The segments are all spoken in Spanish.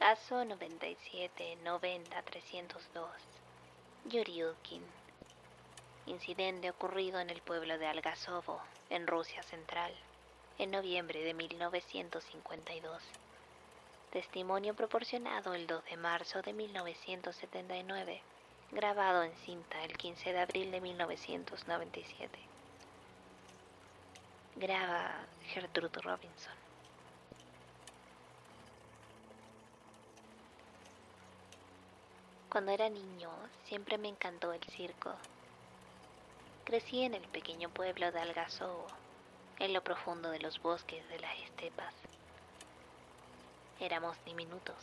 Caso 97-90-302. Yuri Ulkin. Incidente ocurrido en el pueblo de Algazovo, en Rusia Central, en noviembre de 1952. Testimonio proporcionado el 2 de marzo de 1979. Grabado en cinta el 15 de abril de 1997. Graba Gertrude Robinson. Cuando era niño, siempre me encantó el circo. Crecí en el pequeño pueblo de Algazovo, en lo profundo de los bosques de las estepas. Éramos diminutos,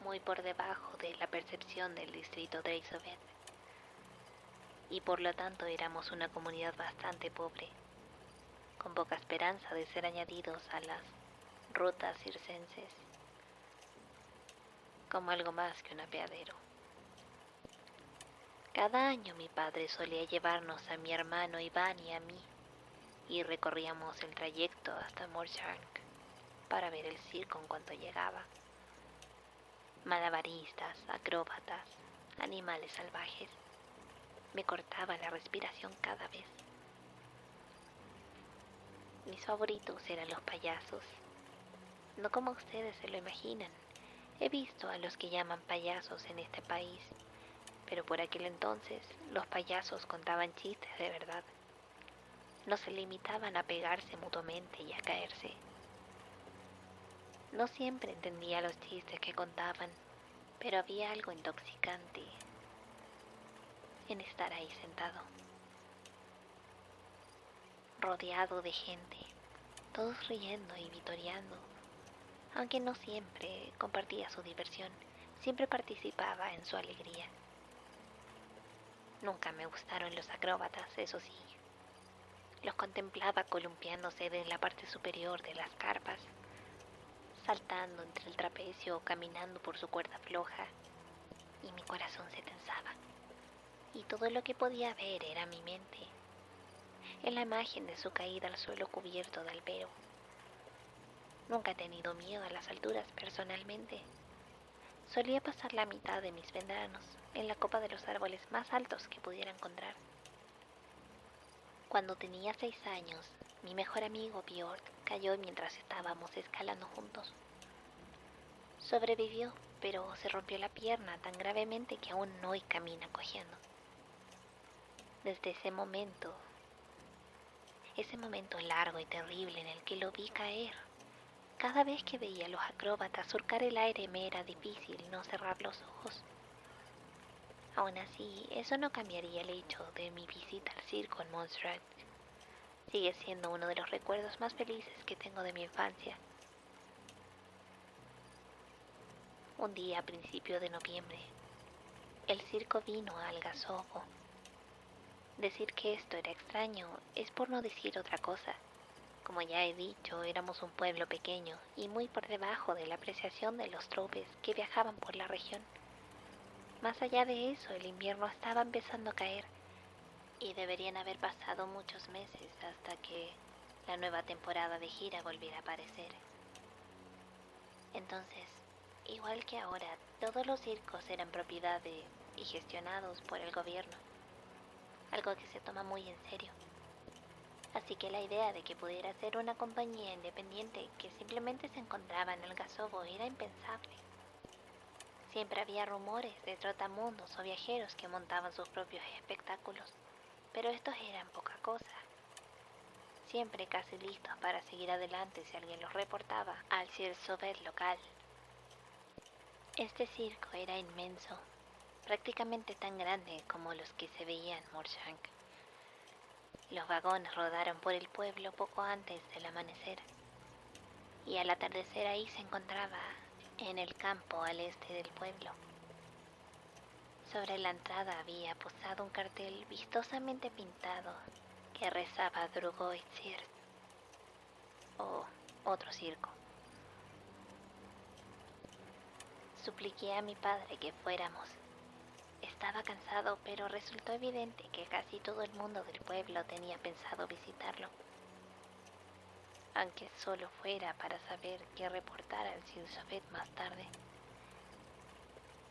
muy por debajo de la percepción del distrito Dreisoved, y por lo tanto éramos una comunidad bastante pobre, con poca esperanza de ser añadidos a las rutas circenses, como algo más que un apeadero. Cada año mi padre solía llevarnos a mi hermano Iván y a mí, y recorríamos el trayecto hasta Morshank para ver el circo en cuanto llegaba. Malabaristas, acróbatas, animales salvajes. Me cortaba la respiración cada vez. Mis favoritos eran los payasos. No como ustedes se lo imaginan. He visto a los que llaman payasos en este país, pero por aquel entonces los payasos contaban chistes de verdad. No se limitaban a pegarse mutuamente y a caerse. No siempre entendía los chistes que contaban, pero había algo intoxicante en estar ahí sentado, rodeado de gente, todos riendo y vitoreando. Aunque no siempre compartía su diversión, siempre participaba en su alegría. Nunca me gustaron los acróbatas, eso sí. Los contemplaba columpiándose de la parte superior de las carpas, saltando entre el trapecio o caminando por su cuerda floja, y mi corazón se tensaba. Y todo lo que podía ver era mi mente, en la imagen de su caída al suelo cubierto de albero. Nunca he tenido miedo a las alturas personalmente. Solía pasar la mitad de mis veranos en la copa de los árboles más altos que pudiera encontrar. Cuando tenía 6 años, mi mejor amigo Björn cayó mientras estábamos escalando juntos. Sobrevivió, pero se rompió la pierna tan gravemente que aún hoy camina cojeando. Desde ese momento largo y terrible en el que lo vi caer, cada vez que veía a los acróbatas surcar el aire me era difícil no cerrar los ojos. Aún así, eso no cambiaría el hecho de mi visita al circo en Montserrat. Sigue siendo uno de los recuerdos más felices que tengo de mi infancia. Un día a principio de noviembre, el circo vino a Algazovo. Decir que esto era extraño es por no decir otra cosa. Como ya he dicho, éramos un pueblo pequeño y muy por debajo de la apreciación de los tropes que viajaban por la región. Más allá de eso, el invierno estaba empezando a caer y deberían haber pasado muchos meses hasta que la nueva temporada de gira volviera a aparecer. Entonces, igual que ahora, todos los circos eran propiedad de y gestionados por el gobierno, algo que se toma muy en serio. Así que la idea de que pudiera ser una compañía independiente que simplemente se encontraba en Algazovo era impensable. Siempre había rumores de trotamundos o viajeros que montaban sus propios espectáculos, pero estos eran poca cosa. Siempre casi listos para seguir adelante si alguien los reportaba al Sirsovet local. Este circo era inmenso, prácticamente tan grande como los que se veían en Morshank. Los vagones rodaron por el pueblo poco antes del amanecer, y al atardecer ahí se encontraba, en el campo al este del pueblo. Sobre la entrada había posado un cartel vistosamente pintado que rezaba Drugoi Cirque, o otro circo. Supliqué a mi padre que fuéramos. Estaba cansado, pero resultó evidente que casi todo el mundo del pueblo tenía pensado visitarlo. aunque solo fuera para saber qué reportar al Sir Safed más tarde.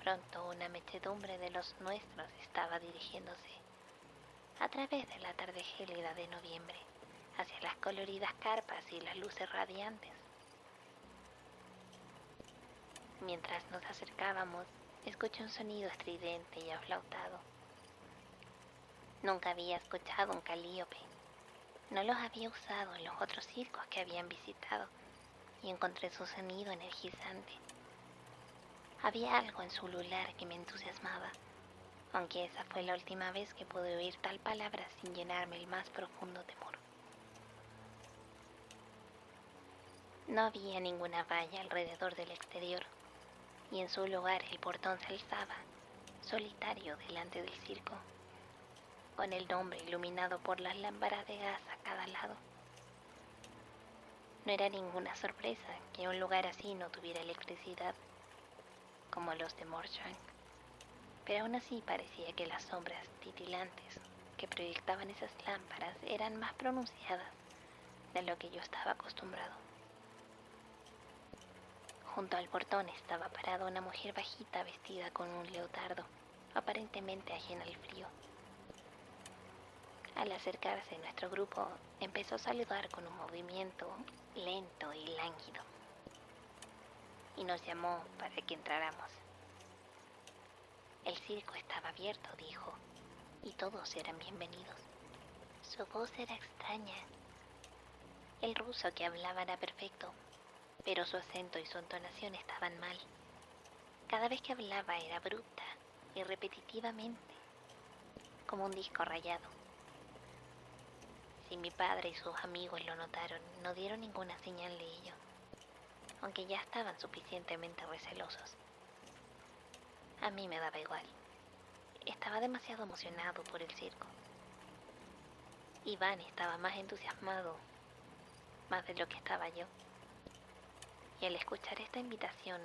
Pronto una muchedumbre de los nuestros estaba dirigiéndose, a través de la tarde gélida de noviembre, hacia las coloridas carpas y las luces radiantes. Mientras nos acercábamos, escuché un sonido estridente y aflautado. Nunca había escuchado un calíope. No los había usado en los otros circos que habían visitado y encontré su sonido energizante. Había algo en su ulular que me entusiasmaba, aunque esa fue la última vez que pude oír tal palabra sin llenarme el más profundo temor. No había ninguna valla alrededor del exterior, y en su lugar el portón se alzaba, solitario delante del circo, con el nombre iluminado por las lámparas de gas a cada lado. No era ninguna sorpresa que un lugar así no tuviera electricidad, como los de Morshank, pero aún así parecía que las sombras titilantes que proyectaban esas lámparas eran más pronunciadas de lo que yo estaba acostumbrado. Junto al portón estaba parada una mujer bajita vestida con un leotardo, aparentemente ajena al frío. Al acercarse a nuestro grupo, empezó a saludar con un movimiento lento y lánguido, y nos llamó para que entráramos. El circo estaba abierto, dijo, y todos eran bienvenidos. Su voz era extraña. El ruso que hablaba era perfecto, pero su acento y su entonación estaban mal. Cada vez que hablaba era abrupta y repetitivamente, como un disco rayado. Si mi padre y sus amigos lo notaron, no dieron ninguna señal de ello, aunque ya estaban suficientemente recelosos. A mí me daba igual. Estaba demasiado emocionado por el circo. Iván estaba más entusiasmado, más de lo que estaba yo. Y al escuchar esta invitación,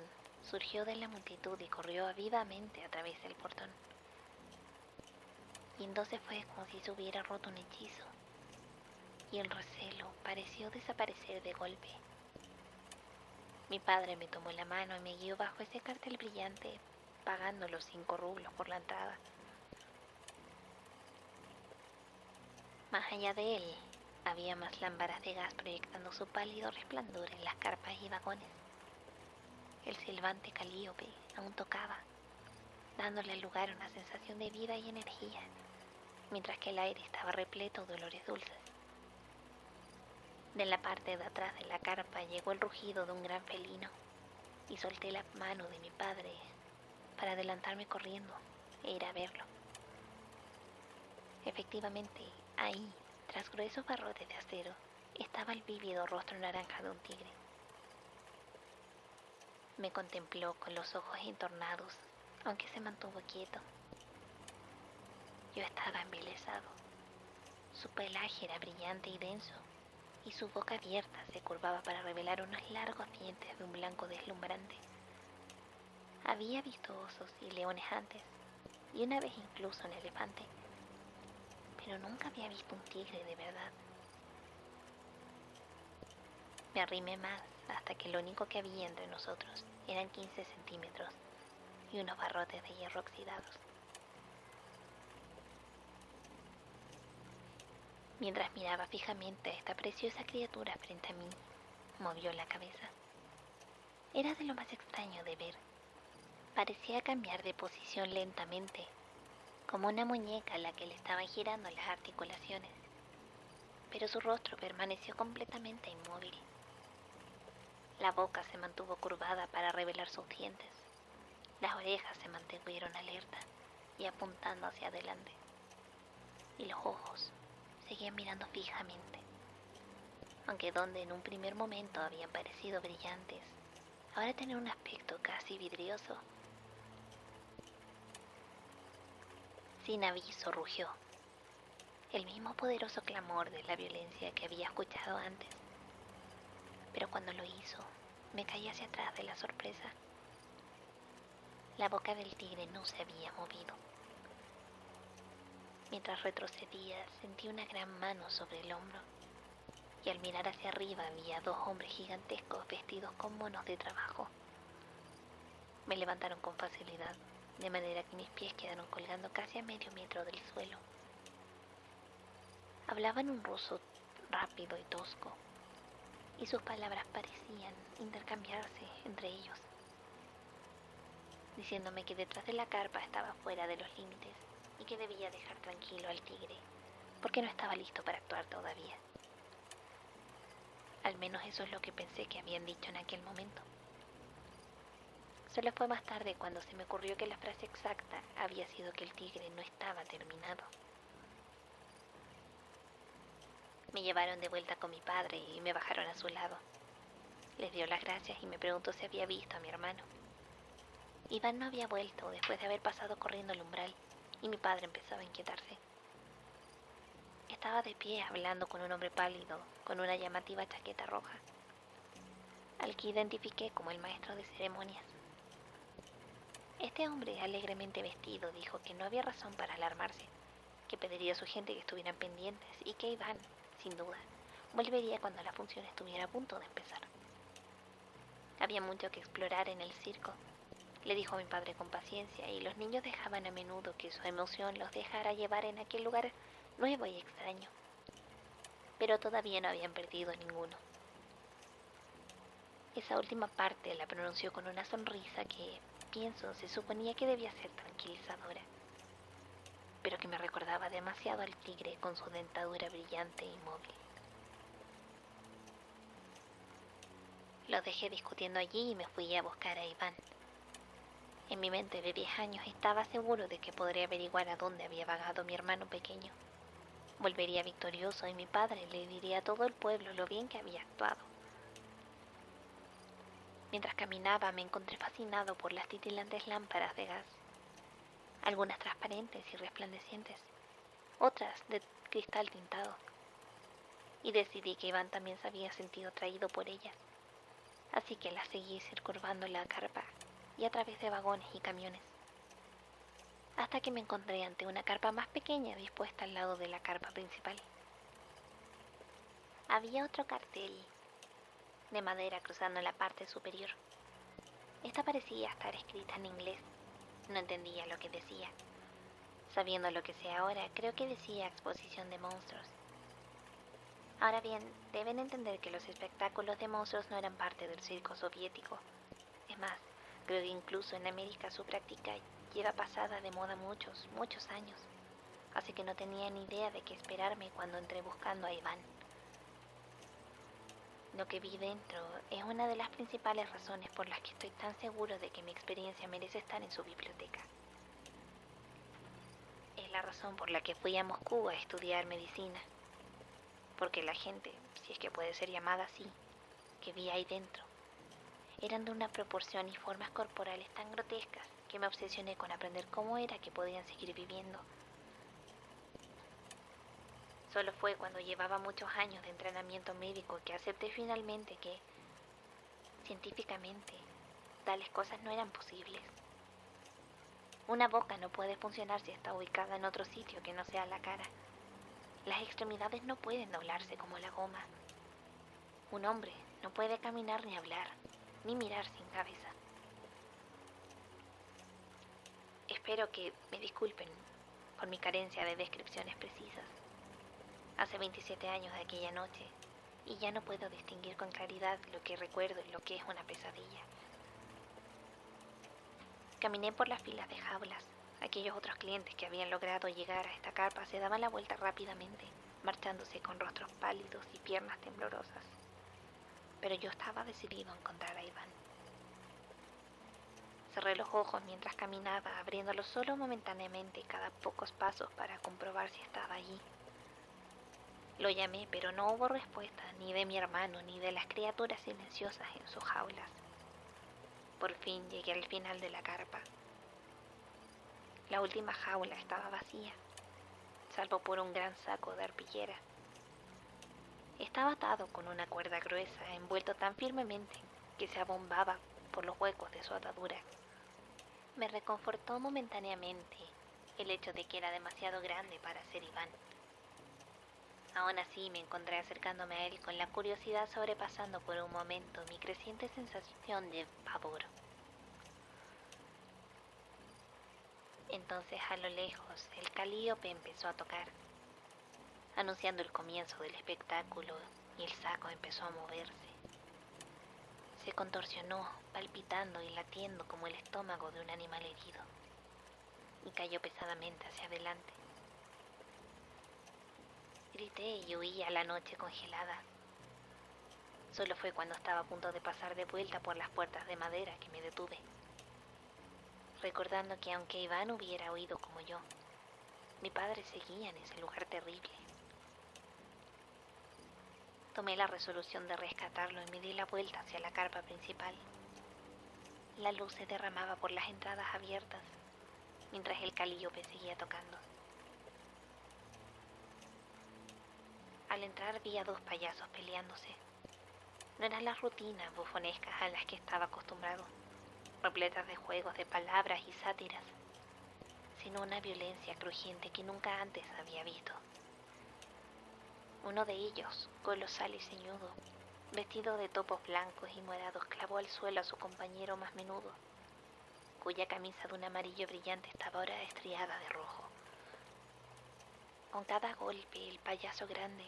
surgió de la multitud y corrió vivamente a través del portón. Y entonces fue como si se hubiera roto un hechizo, y el recelo pareció desaparecer de golpe. Mi padre me tomó la mano y me guió bajo ese cartel brillante, pagando los 5 rublos por la entrada. Más allá de él, había más lámparas de gas proyectando su pálido resplandor en las carpas y vagones. El silbante calíope aún tocaba, dándole al lugar una sensación de vida y energía, mientras que el aire estaba repleto de olores dulces. De la parte de atrás de la carpa llegó el rugido de un gran felino, y solté la mano de mi padre para adelantarme corriendo e ir a verlo. Efectivamente, ahí, tras gruesos barrotes de acero, estaba el vívido rostro naranja de un tigre. Me contempló con los ojos entornados, aunque se mantuvo quieto. Yo estaba embelesado. Su pelaje era brillante y denso, y su boca abierta se curvaba para revelar unos largos dientes de un blanco deslumbrante. Había visto osos y leones antes, y una vez incluso un elefante, pero nunca había visto un tigre de verdad. Me arrimé más hasta que lo único que había entre nosotros eran 15 centímetros y unos barrotes de hierro oxidados. Mientras miraba fijamente a esta preciosa criatura frente a mí, movió la cabeza. Era de lo más extraño de ver. Parecía cambiar de posición lentamente, como una muñeca a la que le estaban girando las articulaciones, pero su rostro permaneció completamente inmóvil. La boca se mantuvo curvada para revelar sus dientes. Las orejas se mantuvieron alerta y apuntando hacia adelante, y los ojos seguían mirando fijamente, aunque donde en un primer momento habían parecido brillantes, ahora tenían un aspecto casi vidrioso. Sin aviso rugió, el mismo poderoso clamor de la violencia que había escuchado antes, pero cuando lo hizo, me caí hacia atrás de la sorpresa. La boca del tigre no se había movido. Mientras retrocedía, sentí una gran mano sobre el hombro, y al mirar hacia arriba había dos hombres gigantescos vestidos con monos de trabajo. Me levantaron con facilidad, de manera que mis pies quedaron colgando casi a medio metro del suelo. Hablaban un ruso rápido y tosco, y sus palabras parecían intercambiarse entre ellos, diciéndome que detrás de la carpa estaba fuera de los límites y que debía dejar tranquilo al tigre, porque no estaba listo para actuar todavía. Al menos eso es lo que pensé que habían dicho en aquel momento. Solo fue más tarde cuando se me ocurrió que la frase exacta había sido que el tigre no estaba terminado. Me llevaron de vuelta con mi padre y me bajaron a su lado. Les dio las gracias y me preguntó si había visto a mi hermano. Iván no había vuelto después de haber pasado corriendo el umbral y mi padre empezaba a inquietarse. Estaba de pie hablando con un hombre pálido con una llamativa chaqueta roja, al que identifiqué como el maestro de ceremonias. Este hombre alegremente vestido dijo que no había razón para alarmarse, que pediría a su gente que estuvieran pendientes y que Iván, sin duda, volvería cuando la función estuviera a punto de empezar. Había mucho que explorar en el circo, le dijo a mi padre con paciencia, y los niños dejaban a menudo que su emoción los dejara llevar en aquel lugar nuevo y extraño. Pero todavía no habían perdido ninguno. Esa última parte la pronunció con una sonrisa que, pienso, se suponía que debía ser tranquilizadora, pero que me recordaba demasiado al tigre con su dentadura brillante e inmóvil. Los dejé discutiendo allí y me fui a buscar a Iván. En mi mente de 10 años estaba seguro de que podría averiguar a dónde había vagado mi hermano pequeño. Volvería victorioso y mi padre le diría a todo el pueblo lo bien que había actuado. Mientras caminaba me encontré fascinado por las titilantes lámparas de gas, algunas transparentes y resplandecientes, otras de cristal tintado, y decidí que Iván también se había sentido atraído por ellas, así que las seguí circunvando la carpa y a través de vagones y camiones, hasta que me encontré ante una carpa más pequeña dispuesta al lado de la carpa principal. Había otro cartel de madera cruzando la parte superior. Esta parecía estar escrita en inglés. No entendía lo que decía. Sabiendo lo que sé ahora, creo que decía exposición de monstruos. Ahora bien, deben entender que los espectáculos de monstruos no eran parte del circo soviético. Es más, creo que incluso en América su práctica lleva pasada de moda muchos, muchos años. Así que no tenía ni idea de qué esperarme cuando entré buscando a Iván. Lo que vi dentro es una de las principales razones por las que estoy tan seguro de que mi experiencia merece estar en su biblioteca. Es la razón por la que fui a Moscú a estudiar medicina. Porque la gente, si es que puede ser llamada así, que vi ahí dentro, eran de una proporción y formas corporales tan grotescas que me obsesioné con aprender cómo era que podían seguir viviendo. Solo fue cuando llevaba muchos años de entrenamiento médico que acepté finalmente que, científicamente, tales cosas no eran posibles. Una boca no puede funcionar si está ubicada en otro sitio que no sea la cara. Las extremidades no pueden doblarse como la goma. Un hombre no puede caminar ni hablar, ni mirar sin cabeza. Espero que me disculpen por mi carencia de descripciones precisas. Hace 27 años de aquella noche, y ya no puedo distinguir con claridad lo que recuerdo y lo que es una pesadilla. Caminé por las filas de jaulas. Aquellos otros clientes que habían logrado llegar a esta carpa se daban la vuelta rápidamente, marchándose con rostros pálidos y piernas temblorosas. Pero yo estaba decidido a encontrar a Iván. Cerré los ojos mientras caminaba, abriéndolos solo momentáneamente cada pocos pasos para comprobar si estaba allí. Lo llamé, pero no hubo respuesta ni de mi hermano ni de las criaturas silenciosas en sus jaulas. Por fin llegué al final de la carpa. La última jaula estaba vacía, salvo por un gran saco de arpillera. Estaba atado con una cuerda gruesa, envuelto tan firmemente que se abombaba por los huecos de su atadura. Me reconfortó momentáneamente el hecho de que era demasiado grande para ser Iván. Aún así me encontré acercándome a él con la curiosidad sobrepasando por un momento mi creciente sensación de pavor. Entonces a lo lejos el calíope empezó a tocar, anunciando el comienzo del espectáculo, y el saco empezó a moverse. Se contorsionó, palpitando y latiendo como el estómago de un animal herido, y cayó pesadamente hacia adelante. Grité y huí a la noche congelada. Solo fue cuando estaba a punto de pasar de vuelta por las puertas de madera que me detuve, recordando que aunque Iván hubiera oído como yo, mi padre seguía en ese lugar terrible. Tomé la resolución de rescatarlo y me di la vuelta hacia la carpa principal. La luz se derramaba por las entradas abiertas, mientras el calíope seguía tocando. Al entrar vi a dos payasos peleándose. No eran las rutinas bufonescas a las que estaba acostumbrado, repletas de juegos de palabras y sátiras, sino una violencia crujiente que nunca antes había visto. Uno de ellos, colosal y ceñudo, vestido de topos blancos y morados, clavó al suelo a su compañero más menudo, cuya camisa de un amarillo brillante estaba ahora estriada de rojo. Con cada golpe, el payaso grande,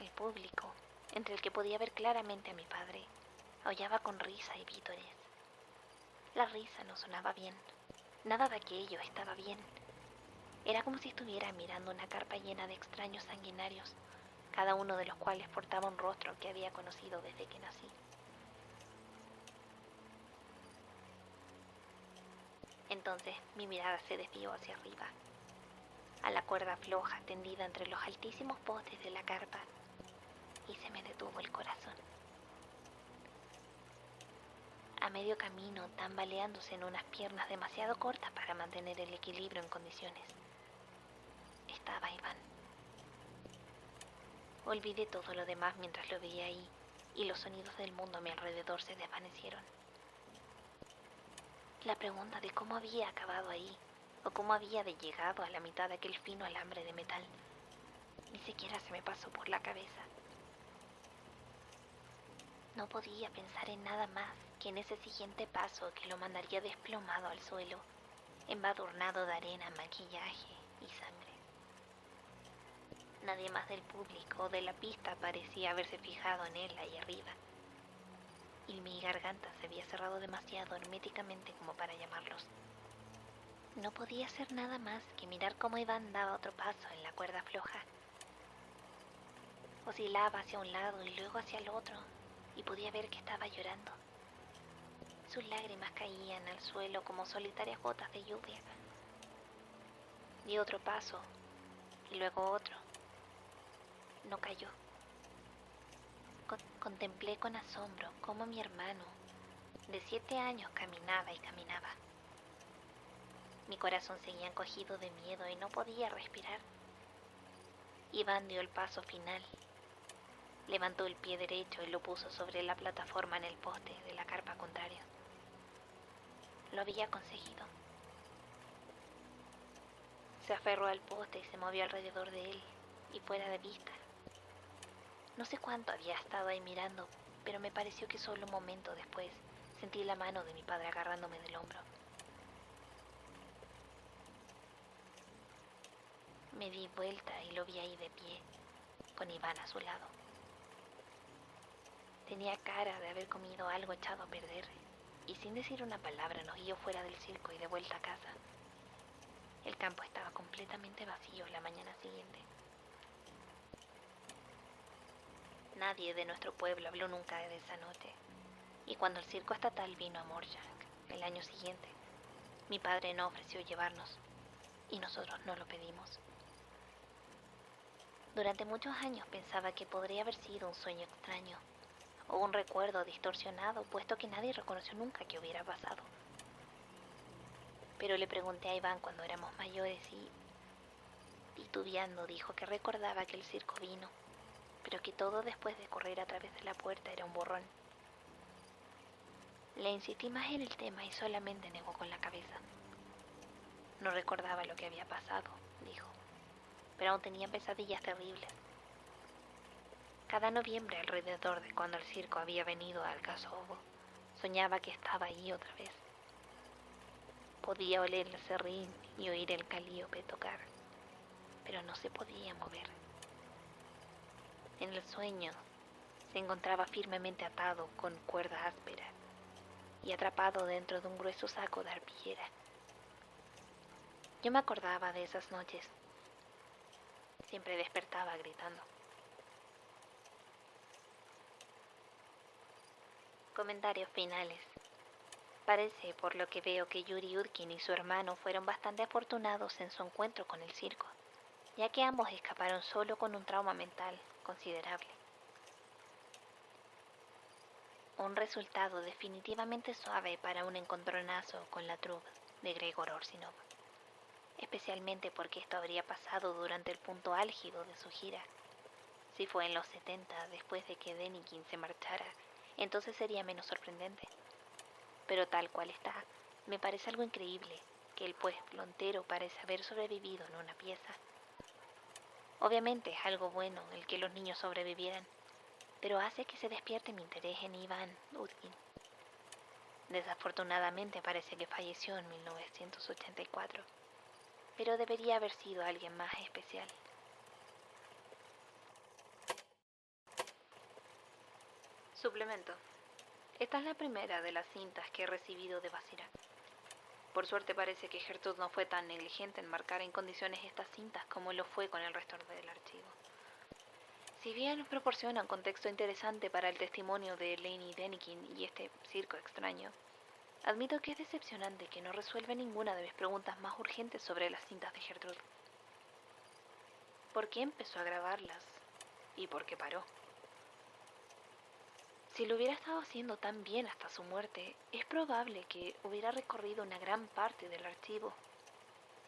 el público, entre el que podía ver claramente a mi padre, aullaba con risa y vítores. La risa no sonaba bien. Nada de aquello estaba bien. Era como si estuviera mirando una carpa llena de extraños sanguinarios, cada uno de los cuales portaba un rostro que había conocido desde que nací. Entonces mi mirada se desvió hacia arriba, a la cuerda floja tendida entre los altísimos postes de la carpa, y se me detuvo el corazón. A medio camino, tambaleándose en unas piernas demasiado cortas para mantener el equilibrio en condiciones, estaba Iván. Olvidé todo lo demás mientras lo veía ahí, y los sonidos del mundo a mi alrededor se desvanecieron. La pregunta de cómo había acabado ahí, o cómo había llegado a la mitad de aquel fino alambre de metal, ni siquiera se me pasó por la cabeza. No podía pensar en nada más que en ese siguiente paso que lo mandaría desplomado al suelo, embadurnado de arena, maquillaje y sangre. Nadie más del público o de la pista parecía haberse fijado en él ahí arriba, y mi garganta se había cerrado demasiado herméticamente como para llamarlos. No podía hacer nada más que mirar cómo Iván daba otro paso en la cuerda floja. Oscilaba hacia un lado y luego hacia el otro, y podía ver que estaba llorando. Sus lágrimas caían al suelo como solitarias gotas de lluvia. Di otro paso, y luego otro. No cayó. Contemplé con asombro cómo mi hermano, de 7 años, caminaba y caminaba. Mi corazón seguía encogido de miedo y no podía respirar. Iván dio el paso final. Levantó el pie derecho y lo puso sobre la plataforma en el poste de la carpa contraria. Lo había conseguido. Se aferró al poste y se movió alrededor de él y fuera de vista. No sé cuánto había estado ahí mirando, pero me pareció que solo un momento después sentí la mano de mi padre agarrándome del hombro. Me di vuelta y lo vi ahí de pie, con Iván a su lado. Tenía cara de haber comido algo echado a perder, y sin decir una palabra nos guió fuera del circo y de vuelta a casa. El campo estaba completamente vacío la mañana siguiente. Nadie de nuestro pueblo habló nunca de esa noche, y cuando el circo estatal vino a Moorjang el año siguiente, mi padre no ofreció llevarnos, y nosotros no lo pedimos. Durante muchos años pensaba que podría haber sido un sueño extraño, o un recuerdo distorsionado, puesto que nadie reconoció nunca que hubiera pasado. Pero le pregunté a Iván cuando éramos mayores y, titubeando, dijo que recordaba que el circo vino, pero que todo después de correr a través de la puerta era un borrón. Le insistí más en el tema y solamente negó con la cabeza. No recordaba lo que había pasado, dijo. pero aún tenía pesadillas terribles. Cada noviembre, alrededor de cuando el circo había venido al Casobo, soñaba que estaba ahí otra vez. Podía oler el serrín y oír el calíope tocar, pero no se podía mover. En el sueño se encontraba firmemente atado con cuerda áspera y atrapado dentro de un grueso saco de arpillera. Yo me acordaba de esas noches. Siempre despertaba gritando. Comentarios finales. Parece, por lo que veo, que Yuri Udkin y su hermano fueron bastante afortunados en su encuentro con el circo, ya que ambos escaparon solo con un trauma mental considerable. Un resultado definitivamente suave para un encontronazo con la troupe de Gregor Orsinov, especialmente porque esto habría pasado durante el punto álgido de su gira. Si fue en los 70, después de que Denikin se marchara, entonces sería menos sorprendente. Pero tal cual está, me parece algo increíble que el pueblo entero parece haber sobrevivido en una pieza. Obviamente es algo bueno el que los niños sobrevivieran, pero hace que se despierte mi interés en Ivan Udkin. Desafortunadamente parece que falleció en 1984, pero debería haber sido alguien más especial. Suplemento. Esta es la primera de las cintas que he recibido de Basira. Por suerte parece que Gertrude no fue tan negligente en marcar en condiciones estas cintas como lo fue con el resto del archivo. Si bien proporciona un contexto interesante para el testimonio de Leni Denikin y este circo extraño, admito que es decepcionante que no resuelve ninguna de mis preguntas más urgentes sobre las cintas de Gertrude. ¿Por qué empezó a grabarlas? ¿Y por qué paró? Si lo hubiera estado haciendo tan bien hasta su muerte, es probable que hubiera recorrido una gran parte del archivo.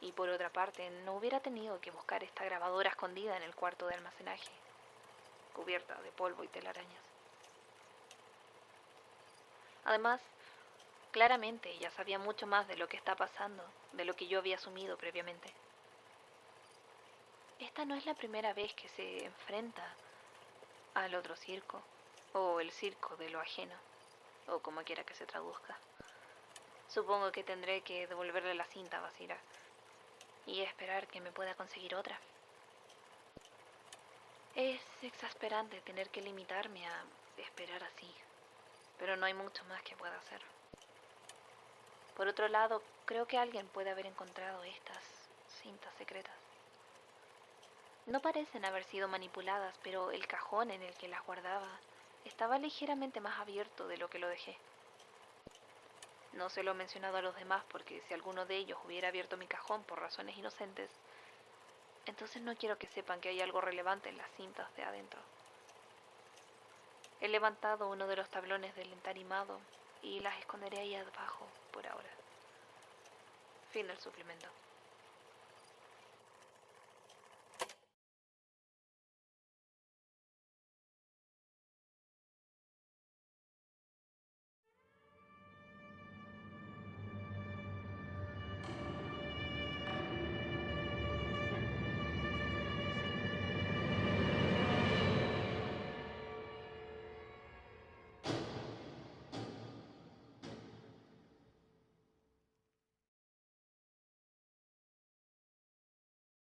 Y por otra parte, no hubiera tenido que buscar esta grabadora escondida en el cuarto de almacenaje, cubierta de polvo y telarañas. Además, claramente ella sabía mucho más de lo que está pasando, de lo que yo había asumido previamente. Esta no es la primera vez que se enfrenta al otro circo, o el circo de lo ajeno, o como quiera que se traduzca. Supongo que tendré que devolverle la cinta a Basira y esperar que me pueda conseguir otra. Es exasperante tener que limitarme a esperar así, pero no hay mucho más que pueda hacer. Por otro lado, creo que alguien puede haber encontrado estas cintas secretas. No parecen haber sido manipuladas, pero el cajón en el que las guardaba estaba ligeramente más abierto de lo que lo dejé. No se lo he mencionado a los demás porque si alguno de ellos hubiera abierto mi cajón por razones inocentes, entonces no quiero que sepan que hay algo relevante en las cintas de adentro. He levantado uno de los tablones del entarimado y las esconderé ahí abajo por ahora. Fin del suplemento.